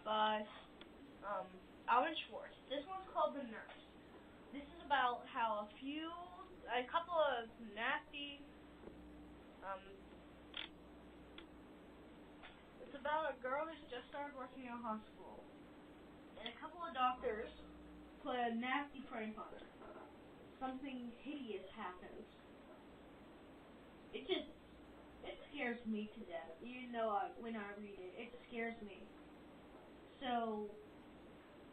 by Alvin Schwartz. This one's called The Nurse. This is about how a couple of nasty, it's about a girl who's just started working in a hospital, and a couple of doctors play a nasty prank on her. Something hideous happens. It scares me to death. Even though when I read it, it scares me. So,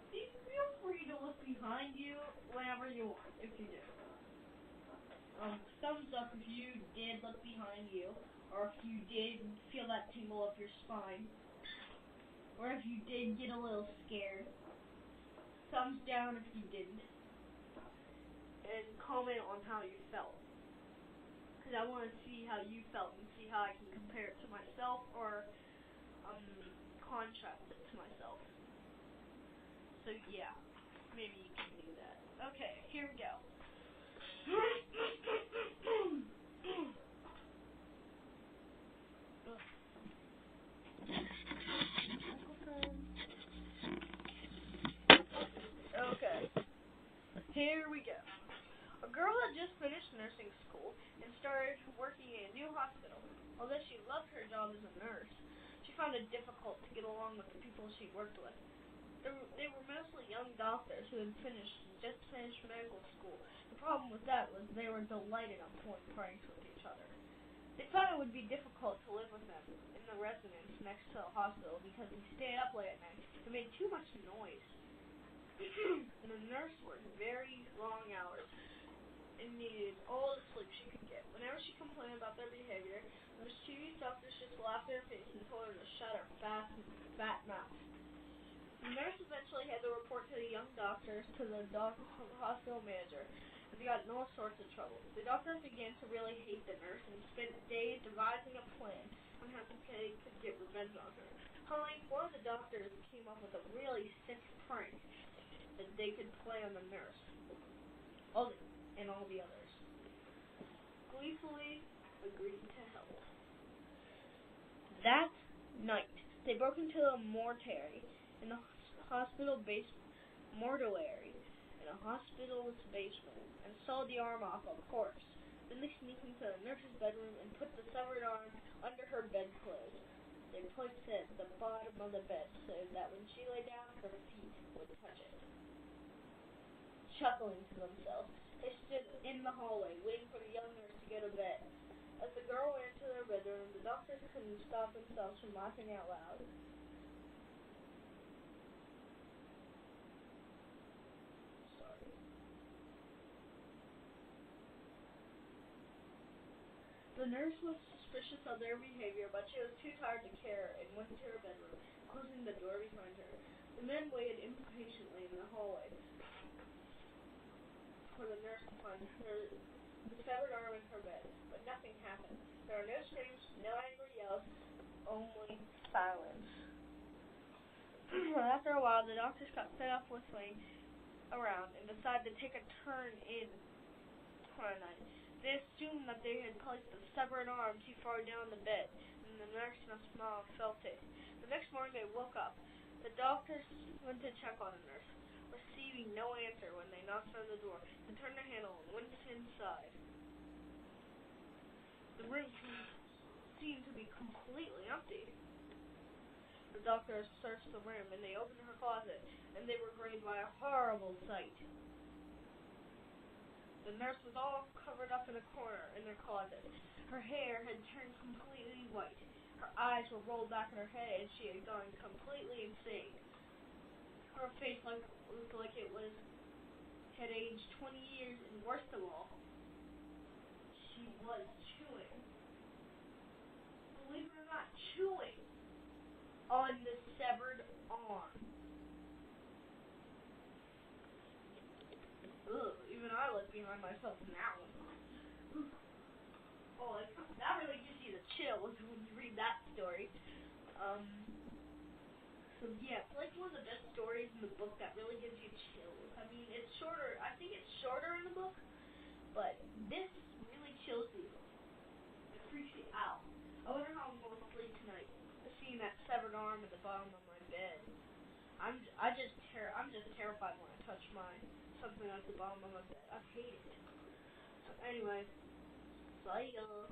feel free to look behind you whenever you want, if you do. Thumbs up if you did look behind you, or if you did feel that tingle up your spine, or if you did get a little scared. Thumbs down if you didn't. And comment on how you felt. Because I want to see how you felt and see how I can compare it to myself or contrast it to myself. So yeah, maybe you can do that. Okay, here we go. Okay, here we go. A girl had just finished nursing school and started working in a new hospital. Although she loved her job as a nurse, she found it difficult to get along with the people she worked with. They were mostly young doctors who had just finished medical school. The problem with that was they were delighted on pulling pranks with each other. They thought it would be difficult to live with them in the residence next to the hospital because they stayed up late at night and made too much noise. And the nurse worked very long hours and needed all the sleep she could get. Whenever she complained about their behavior, the mischievous doctors just laughed in her face and told her to shut her fat mouth. The nurse eventually had to report to the young doctors to the hospital manager, and they got in all sorts of trouble. The doctors began to really hate the nurse and spent days devising a plan on how they could get revenge on her. Finally, one of the doctors came up with a really sick prank that they could play on the nurse and all the others. Gleefully agreed to help. That night, they broke into a mortuary in the hospital's basement and sawed the arm off a corpse. Then they sneaked into the nurse's bedroom and put the severed arm under her bedclothes. They placed it at the bottom of the bed so that when she lay down, her feet would touch it. Chuckling to themselves, they stood in the hallway, waiting for the young nurse to go to bed. As the girl went into their bedroom, the doctors couldn't stop themselves from laughing out loud. The nurse was suspicious of their behavior, but she was too tired to care and went to her bedroom, closing the door behind her. The men waited impatiently in the hallway for the nurse to find the severed arm in her bed, but nothing happened. There were no screams, no angry yells, only silence. After a while, the doctors got fed up with waiting around and decided to take a turn in for a night. They assumed that they had placed the severed arm too far down the bed, and the nurse must not have felt it. The next morning they woke up. The doctors went to check on the nurse, receiving no answer when they knocked on the door. They turned the handle and went inside. The room seemed to be completely empty. The doctors searched the room, and they opened her closet, and they were greeted by a horrible sight. The nurse was all covered up in a corner in her closet. Her hair had turned completely white. Her eyes were rolled back in her head, and she had gone completely insane. Her face looked like it had aged 20 years, and worst of all, she was chewing. Believe it or not, chewing on the severed arm. Ugh, even I look behind myself in that one. Oh, that really gives you the chills when you read that story. So yeah, it's like one of the best stories in the book that really gives you chills. I mean, it's shorter. I think it's shorter in the book, but this really chills you. It freaks you out. I wonder how I'm going to sleep tonight, seeing that severed arm at the bottom of my bed. I'm just terrified when I touch something at the bottom of my bed. I hate it. So anyway, bye y'all.